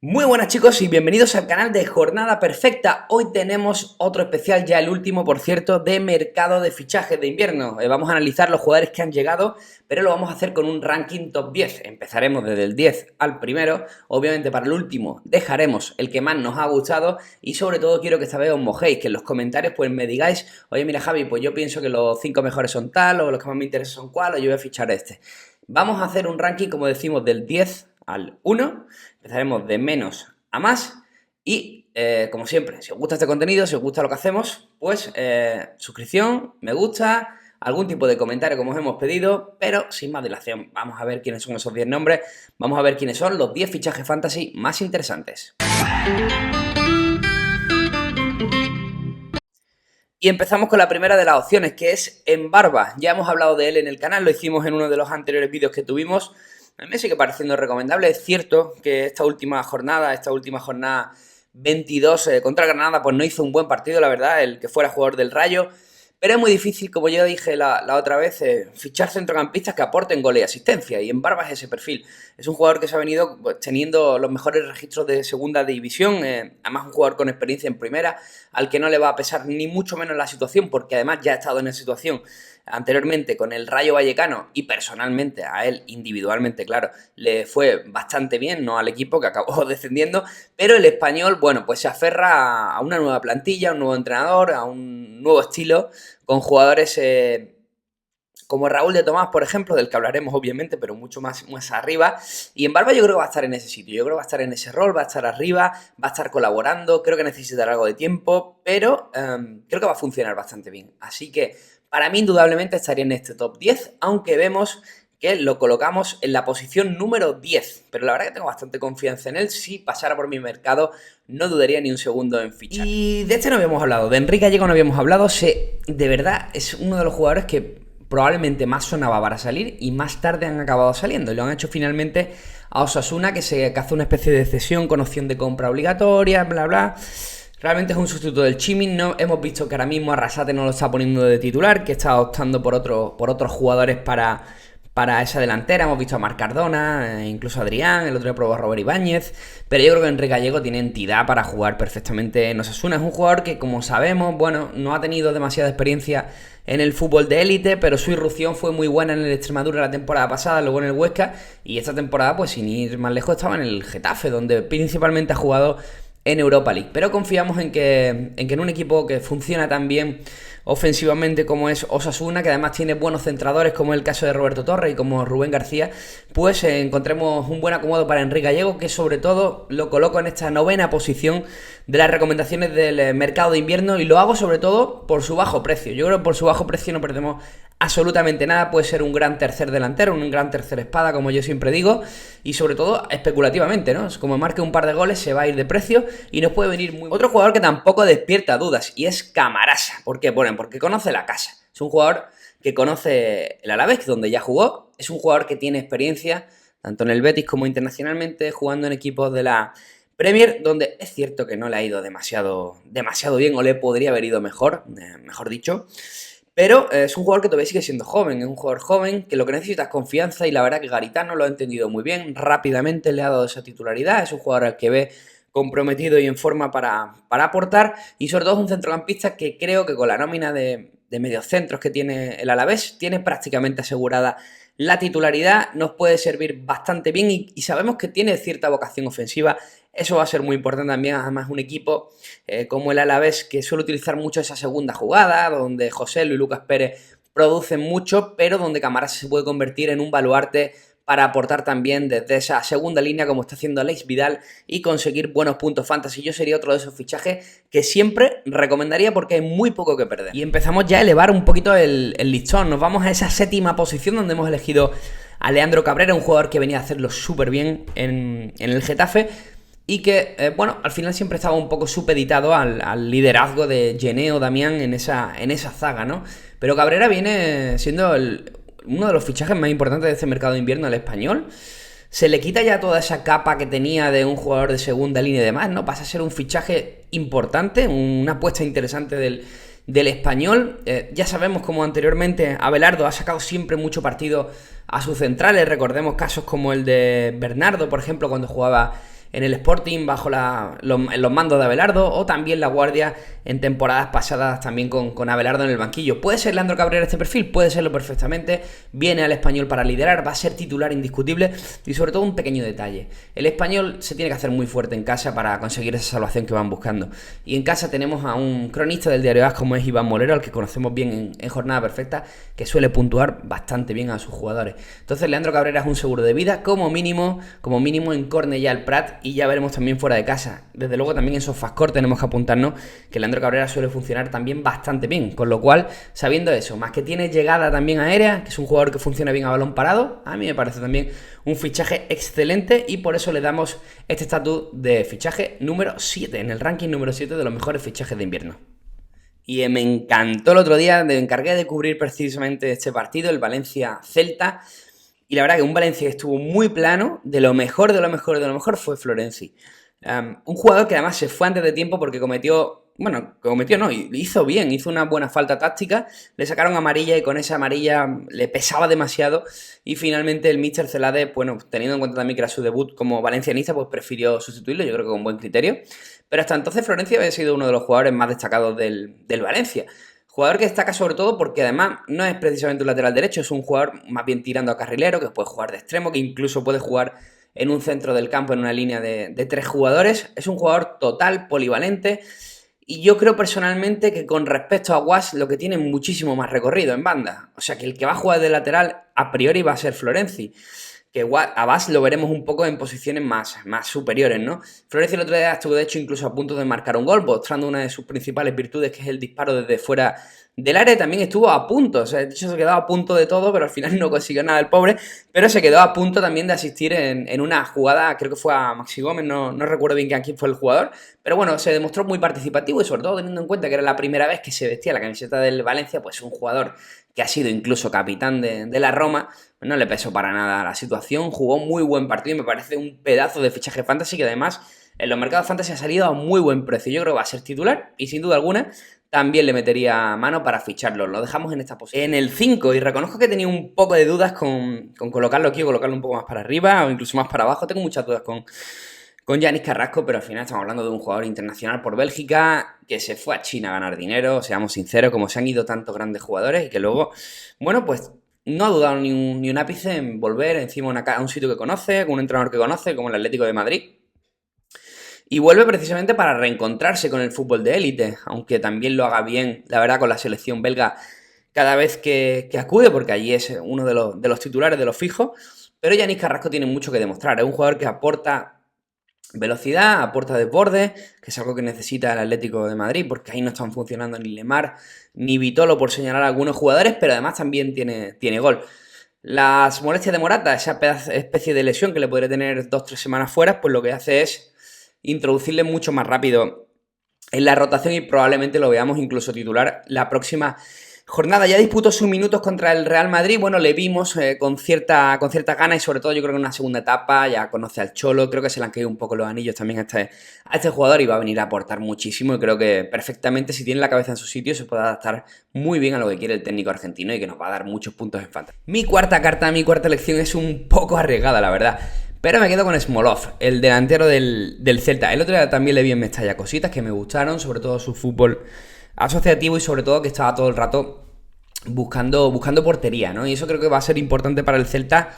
Muy buenas chicos y bienvenidos al canal de Jornada Perfecta. Hoy tenemos otro especial, ya el último por cierto, de mercado de fichajes de invierno. Vamos a analizar los jugadores que han llegado, pero lo vamos a hacer con un ranking top 10. Empezaremos desde el 10 al primero. Obviamente para el último dejaremos el que más nos ha gustado y sobre todo quiero que esta vez os mojéis, que en los comentarios pues me digáis: oye mira Javi, pues yo pienso que los 5 mejores son tal, o los que más me interesan son cuál, o yo voy a fichar este. Vamos a hacer un ranking, como decimos, del 10 al 1. Empezaremos de menos a más y, como siempre, si os gusta este contenido, si os gusta lo que hacemos, pues suscripción, me gusta, algún tipo de comentario como os hemos pedido, pero sin más dilación, vamos a ver quiénes son esos 10 nombres, vamos a ver quiénes son los 10 fichajes fantasy más interesantes. Y empezamos con la primera de las opciones, que es Mbarva. Ya hemos hablado de él en el canal, lo hicimos en uno de los anteriores vídeos que tuvimos. A mí me sigue pareciendo recomendable. Es cierto que esta última jornada 22 contra Granada, pues no hizo un buen partido, la verdad, el que fuera jugador del Rayo. Pero es muy difícil, como ya dije la otra vez, fichar centrocampistas que aporten gol y asistencia. Y Mbarva es ese perfil. Es un jugador que se ha venido pues, teniendo los mejores registros de segunda división. Además, un jugador con experiencia en primera, al que no le va a pesar ni mucho menos la situación, porque además ya ha estado en esa situación anteriormente con el Rayo Vallecano y personalmente a él individualmente, claro, le fue bastante bien, no al equipo que acabó descendiendo, pero el Español, bueno, pues se aferra a una nueva plantilla, a un nuevo entrenador, a un nuevo estilo, con jugadores como Raúl de Tomás, por ejemplo, del que hablaremos obviamente, pero mucho más arriba. Y Mbarva yo creo que va a estar en ese sitio, yo creo que va a estar en ese rol, va a estar arriba, va a estar colaborando, creo que necesitará algo de tiempo, pero creo que va a funcionar bastante bien. Así que para mí indudablemente estaría en este top 10, aunque vemos que lo colocamos en la posición número 10. Pero la verdad que tengo bastante confianza en él. Si pasara por mi mercado, no dudaría ni un segundo en fichar. Y de este no habíamos hablado, de Enrique Gallego no habíamos hablado. De verdad es uno de los jugadores que probablemente más sonaba para salir y más tarde han acabado saliendo. Y lo han hecho finalmente a Osasuna, que hace una especie de cesión con opción de compra obligatoria, bla bla. Realmente es un sustituto del Chimin, ¿no? Hemos visto que ahora mismo Arrasate no lo está poniendo de titular, que está optando por otros jugadores para esa delantera. Hemos visto a Marc Cardona, incluso a Adrián, el otro día probó a Robert Ibáñez, pero yo creo que Enrique Gallego tiene entidad para jugar perfectamente en Osasuna. Es un jugador que, como sabemos, bueno, no ha tenido demasiada experiencia en el fútbol de élite, pero su irrupción fue muy buena en el Extremadura la temporada pasada, luego en el Huesca, y esta temporada, pues sin ir más lejos, estaba en el Getafe, donde principalmente ha jugado en Europa League. Pero confiamos en que en un equipo que funciona tan bien ofensivamente como es Osasuna, que además tiene buenos centradores como el caso de Roberto Torres y como Rubén García, pues encontremos un buen acomodo para Enrique Gallego, que sobre todo lo coloco en esta novena posición de las recomendaciones del mercado de invierno, y lo hago sobre todo por su bajo precio. Yo creo que por su bajo precio no perdemos absolutamente nada. Puede ser un gran tercer delantero, un gran tercer espada, como yo siempre digo, y sobre todo especulativamente, ¿no? Como marque un par de goles se va a ir de precio y nos puede venir muy... Otro jugador que tampoco despierta dudas, y es Camarasa. ¿Por qué? Bueno, porque conoce la casa. Es un jugador que conoce el Alavés, donde ya jugó. Es un jugador que tiene experiencia tanto en el Betis como internacionalmente, jugando en equipos de la Premier, donde es cierto que no le ha ido demasiado bien, o le podría haber ido mejor dicho. Pero es un jugador que todavía sigue siendo joven, es un jugador joven que lo que necesita es confianza, y la verdad que Garitano lo ha entendido muy bien, rápidamente le ha dado esa titularidad. Es un jugador al que ve comprometido y en forma para aportar, y sobre todo es un centrocampista que creo que con la nómina de mediocentros que tiene el Alavés tiene prácticamente asegurada la titularidad. Nos puede servir bastante bien y sabemos que tiene cierta vocación ofensiva. Eso va a ser muy importante también. Además, un equipo como el Alavés, que suele utilizar mucho esa segunda jugada, donde Joselu y Lucas Pérez producen mucho, pero donde Camarasa se puede convertir en un baluarte para aportar también desde esa segunda línea, como está haciendo Alex Vidal, y conseguir buenos puntos fantasy. Yo sería otro de esos fichajes que siempre recomendaría, porque hay muy poco que perder. Y empezamos ya a elevar un poquito el listón. Nos vamos a esa séptima posición, donde hemos elegido a Leandro Cabrera, un jugador que venía a hacerlo súper bien en el Getafe, y que, bueno, al final siempre estaba un poco supeditado al liderazgo de Geneo Damián en esa zaga, ¿no? Pero Cabrera viene siendo uno de los fichajes más importantes de este mercado de invierno al Español. Se le quita ya toda esa capa que tenía de un jugador de segunda línea y demás, ¿no? Pasa a ser un fichaje importante, una apuesta interesante del Español. Ya sabemos, como anteriormente, Abelardo ha sacado siempre mucho partido a sus centrales. Recordemos casos como el de Bernardo, por ejemplo, cuando jugaba en el Sporting bajo en los mandos de Abelardo, o también la Guardia en temporadas pasadas también con Abelardo en el banquillo. ¿Puede ser Leandro Cabrera este perfil? Puede serlo perfectamente. Viene al Español para liderar, va a ser titular indiscutible, y sobre todo un pequeño detalle: el Español se tiene que hacer muy fuerte en casa para conseguir esa salvación que van buscando, y en casa tenemos a un cronista del diario AS como es Iván Molero, al que conocemos bien en Jornada Perfecta, que suele puntuar bastante bien a sus jugadores. Entonces Leandro Cabrera es un seguro de vida, como mínimo en Cornellà el Prat, y ya veremos también fuera de casa. Desde luego también en Sofascore tenemos que apuntarnos que Leandro Cabrera suele funcionar también bastante bien, con lo cual, sabiendo eso, más que tiene llegada también aérea, que es un jugador que funciona bien a balón parado, a mí me parece también un fichaje excelente, y por eso le damos este estatus de fichaje número 7, en el ranking número 7 de los mejores fichajes de invierno. Y me encantó el otro día, me encargué de cubrir precisamente este partido, el Valencia-Celta. Y la verdad que un Valencia que estuvo muy plano, de lo mejor fue Florenzi. Un jugador que además se fue antes de tiempo porque hizo bien, hizo una buena falta táctica, le sacaron amarilla y con esa amarilla le pesaba demasiado, y finalmente el míster Celades, bueno, teniendo en cuenta también que era su debut como valencianista, pues prefirió sustituirlo, yo creo que con buen criterio. Pero hasta entonces Florenzi había sido uno de los jugadores más destacados del Valencia. Jugador que destaca sobre todo porque además no es precisamente un lateral derecho, es un jugador más bien tirando a carrilero, que puede jugar de extremo, que incluso puede jugar en un centro del campo en una línea de 3 jugadores. Es un jugador total, polivalente, y yo creo personalmente que con respecto a Guas lo que tiene muchísimo más recorrido en banda. O sea que el que va a jugar de lateral a priori va a ser Florenzi, que a Bas lo veremos un poco en posiciones más superiores, ¿no? Florenzi el otro día estuvo de hecho incluso a punto de marcar un gol, mostrando una de sus principales virtudes, que es el disparo desde fuera del área. También estuvo a punto, o sea, de hecho se quedó a punto de todo, pero al final no consiguió nada el pobre, pero se quedó a punto también de asistir en una jugada, creo que fue a Maxi Gómez, no recuerdo bien quién fue el jugador, pero bueno, se demostró muy participativo, y sobre todo teniendo en cuenta que era la primera vez que se vestía la camiseta del Valencia, pues un jugador que ha sido incluso capitán de la Roma, pues no le pesó para nada la situación, jugó muy buen partido y me parece un pedazo de fichaje fantasy, que además en los mercados fantasy ha salido a muy buen precio. Yo creo que va a ser titular y sin duda alguna también le metería mano para ficharlo. Lo dejamos en esta posición. En el 5, y reconozco que tenía un poco de dudas con colocarlo aquí o colocarlo un poco más para arriba o incluso más para abajo. Tengo muchas dudas con Yanis Carrasco, pero al final estamos hablando de un jugador internacional por Bélgica que se fue a China a ganar dinero, seamos sinceros, como se han ido tantos grandes jugadores, y que luego, bueno, pues no ha dudado ni un ápice en volver encima a un sitio que conoce, con un entrenador que conoce, como el Atlético de Madrid. Y vuelve precisamente para reencontrarse con el fútbol de élite, aunque también lo haga bien, la verdad, con la selección belga cada vez que acude, porque allí es uno de los titulares, de los fijos. Pero Yanis Carrasco tiene mucho que demostrar, es un jugador que aporta velocidad, aporta desborde, que es algo que necesita el Atlético de Madrid, porque ahí no están funcionando ni Lemar ni Vitolo, por señalar a algunos jugadores, pero además también tiene gol. Las molestias de Morata, esa especie de lesión que le podría tener 2-3 semanas fuera, pues lo que hace es introducirle mucho más rápido en la rotación, y probablemente lo veamos incluso titular la próxima jornada. Ya disputó sus minutos contra el Real Madrid, bueno, le vimos con cierta gana, y sobre todo yo creo que en una segunda etapa ya conoce al Cholo, creo que se le han caído un poco los anillos también a este jugador, y va a venir a aportar muchísimo, y creo que perfectamente, si tiene la cabeza en su sitio, se puede adaptar muy bien a lo que quiere el técnico argentino, y que nos va a dar muchos puntos en fantasy. Mi cuarta elección es un poco arriesgada, la verdad, pero me quedo con Smolov, el delantero del Celta. El otro día también le vi en Mestalla cositas que me gustaron, sobre todo su fútbol asociativo, y sobre todo que estaba todo el rato buscando portería, ¿no? Y eso creo que va a ser importante para el Celta,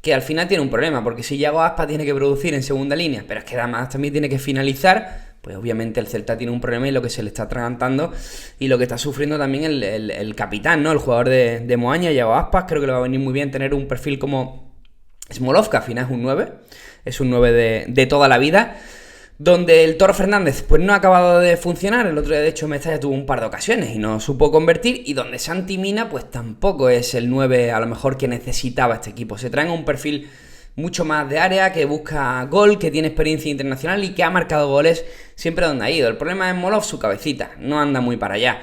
que al final tiene un problema, porque si Yago Aspas tiene que producir en segunda línea, pero es que además también tiene que finalizar, pues obviamente el Celta tiene un problema, y lo que se le está atragantando y lo que está sufriendo también el capitán, ¿no? El jugador de Moaña, Yago Aspas. Creo que le va a venir muy bien tener un perfil como Smolov, que al final es un 9 de toda la vida, donde el Toro Fernández pues no ha acabado de funcionar. El otro día de hecho Mestalla tuvo un par de ocasiones y no supo convertir, y donde Santi Mina pues tampoco es el 9 a lo mejor que necesitaba este equipo. Se traen un perfil mucho más de área, que busca gol, que tiene experiencia internacional y que ha marcado goles siempre donde ha ido. El problema es Smolov, su cabecita, no anda muy para allá.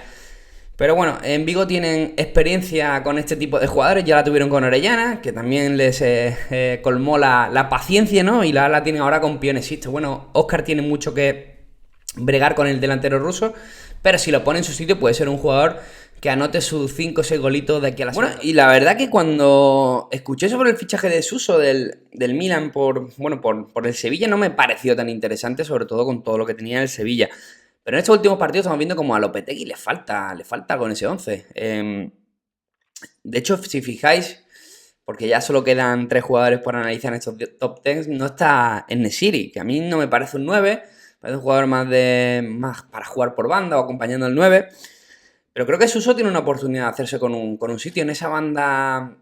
Pero bueno, en Vigo tienen experiencia con este tipo de jugadores, ya la tuvieron con Orellana, que también les colmó la paciencia, ¿no? Y la tienen ahora con Pionesisto. Bueno, Óscar tiene mucho que bregar con el delantero ruso, pero si lo pone en su sitio puede ser un jugador que anote sus 5 o 6 golitos de aquí a la semana. Bueno, y la verdad que cuando escuché sobre el fichaje de Suso del Milan por el Sevilla, no me pareció tan interesante, sobre todo con todo lo que tenía el Sevilla. Pero en estos últimos partidos estamos viendo como a Lopetegui le falta con ese 11. De hecho, si fijáis, porque ya solo quedan 3 jugadores por analizar en estos top 10, no está En-Nesyri, que a mí no me parece un 9, parece un jugador más para jugar por banda o acompañando al 9. Pero creo que Suso tiene una oportunidad de hacerse con un sitio en esa banda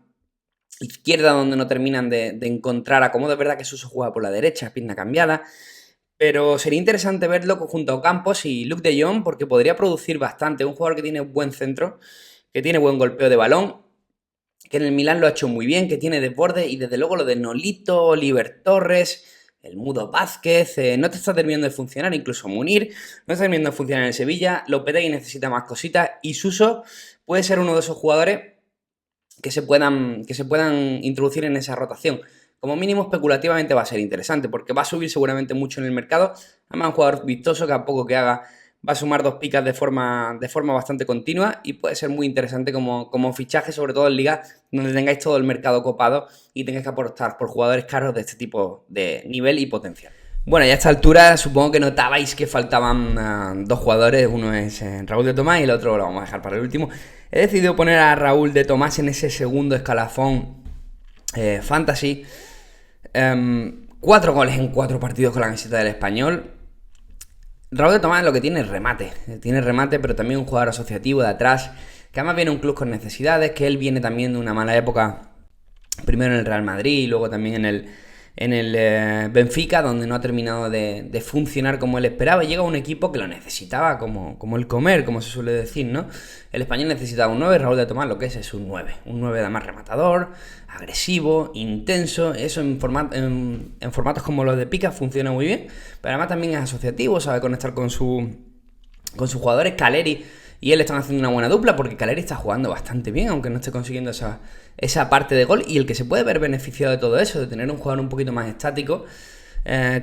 izquierda donde no terminan de encontrar acomodo. Es verdad que Suso juega por la derecha, pierna cambiada. Pero sería interesante verlo junto a Ocampos y Luuk de Jong porque podría producir bastante. Un jugador que tiene buen centro, que tiene buen golpeo de balón, que en el Milan lo ha hecho muy bien, que tiene desborde y desde luego lo de Nolito, Oliver Torres, el Mudo Vázquez, no te está terminando de funcionar, incluso Munir, no está terminando de funcionar en el Sevilla, Lopetegui necesita más cositas y Suso puede ser uno de esos jugadores que se puedan introducir en esa rotación. Como mínimo especulativamente va a ser interesante porque va a subir seguramente mucho en el mercado. Además un jugador vistoso que a poco que haga va a sumar 2 picas de forma bastante continua y puede ser muy interesante como fichaje, sobre todo en ligas donde tengáis todo el mercado copado y tengáis que apostar por jugadores caros de este tipo de nivel y potencial. Bueno, y a esta altura supongo que notabais que faltaban 2 jugadores, uno es Raúl de Tomás y el otro lo vamos a dejar para el último. He decidido poner a Raúl de Tomás en ese segundo escalafón fantasy. 4 goles en 4 partidos con la camiseta del Español. Raúl de Tomás lo que tiene es remate, pero también un jugador asociativo de atrás, que además viene un club con necesidades, que él viene también de una mala época, primero en el Real Madrid y luego también en el Benfica, donde no ha terminado de funcionar como él esperaba, y llega a un equipo que lo necesitaba como el comer, como se suele decir, ¿no? El Español necesitaba un 9, Raúl de Tomás lo que es un 9 además rematador, agresivo, intenso, eso en formatos como los de Pica funciona muy bien, pero además también es asociativo, sabe conectar con sus jugadores. Caleri y él están haciendo una buena dupla porque Caleri está jugando bastante bien, aunque no esté consiguiendo esa parte de gol, y el que se puede ver beneficiado de todo eso, de tener un jugador un poquito más estático,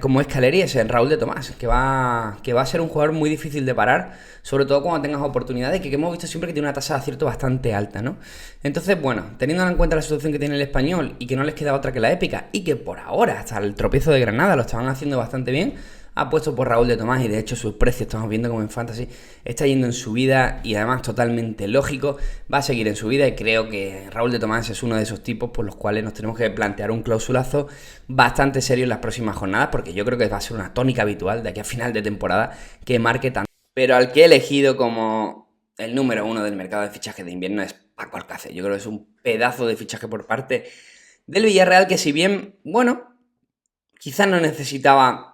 como es Caleri, es el Raúl de Tomás, que va a ser un jugador muy difícil de parar, sobre todo cuando tengas oportunidades, que hemos visto siempre que tiene una tasa de acierto bastante alta, ¿no? Entonces, bueno, teniendo en cuenta la situación que tiene el Español y que no les queda otra que la épica, y que por ahora, hasta el tropiezo de Granada, lo estaban haciendo bastante bien, ha puesto por Raúl de Tomás y de hecho sus precios, estamos viendo como en Fantasy, está yendo en subida y además totalmente lógico, va a seguir en subida, y creo que Raúl de Tomás es uno de esos tipos por los cuales nos tenemos que plantear un clausulazo bastante serio en las próximas jornadas, porque yo creo que va a ser una tónica habitual de aquí a final de temporada que marque tanto. Pero al que he elegido como el número 1 del mercado de fichajes de invierno es Paco Alcácer. Yo creo que es un pedazo de fichaje por parte del Villarreal, que si bien, bueno, quizás no necesitaba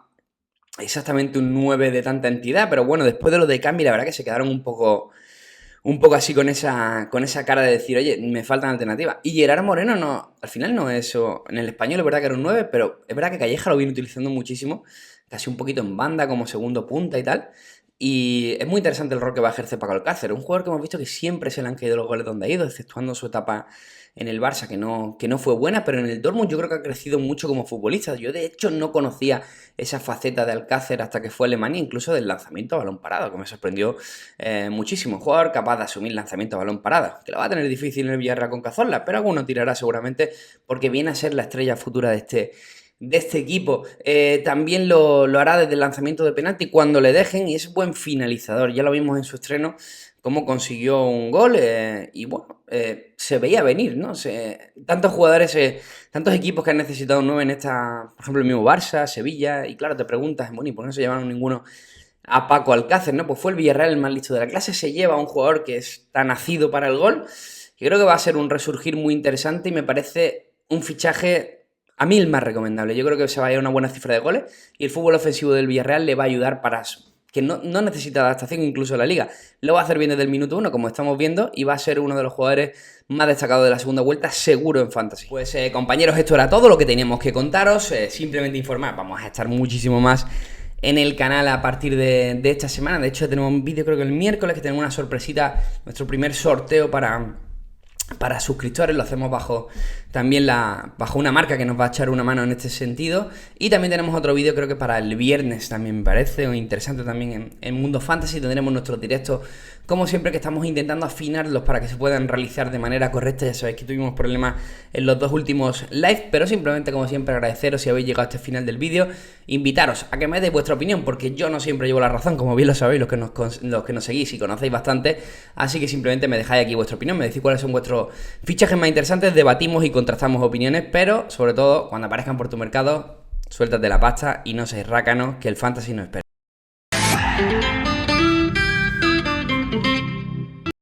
exactamente un 9 de tanta entidad, pero bueno, después de lo de Cambi, la verdad que se quedaron un poco así con esa cara de decir, oye, me faltan alternativas. Y Gerard Moreno no, al final no es eso. En el Español es verdad que era un 9, pero es verdad que Calleja lo viene utilizando muchísimo, casi un poquito en banda, como segundo punta y tal. Y es muy interesante el rol que va a ejercer Paco Alcácer, un jugador que hemos visto que siempre se le han caído los goles donde ha ido, exceptuando su etapa en el Barça, que no fue buena, pero en el Dortmund yo creo que ha crecido mucho como futbolista. Yo de hecho no conocía esa faceta de Alcácer hasta que fue a Alemania, incluso del lanzamiento a balón parado, que me sorprendió muchísimo. Un jugador capaz de asumir lanzamiento a balón parado, que lo va a tener difícil en el Villarreal con Cazorla, pero alguno tirará seguramente porque viene a ser la estrella futura de este equipo. También lo hará desde el lanzamiento de penalti cuando le dejen, y es buen finalizador. Ya lo vimos en su estreno cómo consiguió un gol, y bueno, se veía venir, ¿no? Tantos jugadores, tantos equipos que han necesitado un 9 en esta, por ejemplo el mismo Barça, Sevilla, y claro, te preguntas, bueno, ¿y por qué no se llevaron ninguno a Paco Alcácer, no? Pues fue el Villarreal el más listo de la clase, se lleva a un jugador que está nacido para el gol, y creo que va a ser un resurgir muy interesante, y me parece un fichaje a mí el más recomendable. Yo creo que se va a llevar una buena cifra de goles, y el fútbol ofensivo del Villarreal le va a ayudar para que no necesita adaptación incluso en la liga. Lo va a hacer bien desde el minuto 1, como estamos viendo, y va a ser uno de los jugadores más destacados de la segunda vuelta, seguro en Fantasy. Pues compañeros, esto era todo lo que teníamos que contaros. Simplemente informar, vamos a estar muchísimo más en el canal a partir de esta semana. De hecho, tenemos un vídeo creo que el miércoles, que tenemos una sorpresita, nuestro primer sorteo para suscriptores, lo hacemos bajo también bajo una marca que nos va a echar una mano en este sentido. Y también tenemos otro vídeo, creo que para el viernes también me parece, o interesante también en Mundo Fantasy. Tendremos nuestros directos, como siempre, que estamos intentando afinarlos para que se puedan realizar de manera correcta. Ya sabéis que tuvimos problemas en los 2 últimos live, pero simplemente, como siempre, agradeceros si habéis llegado hasta el final del vídeo. Invitaros a que me deis vuestra opinión, porque yo no siempre llevo la razón, como bien lo sabéis los que nos seguís y conocéis bastante. Así que simplemente me dejáis aquí vuestra opinión, me decís cuáles son vuestros fichajes más interesantes, debatimos y contrastamos opiniones, pero sobre todo, cuando aparezcan por tu mercado, suéltate la pasta y no seas rácanos, que el fantasy no espera.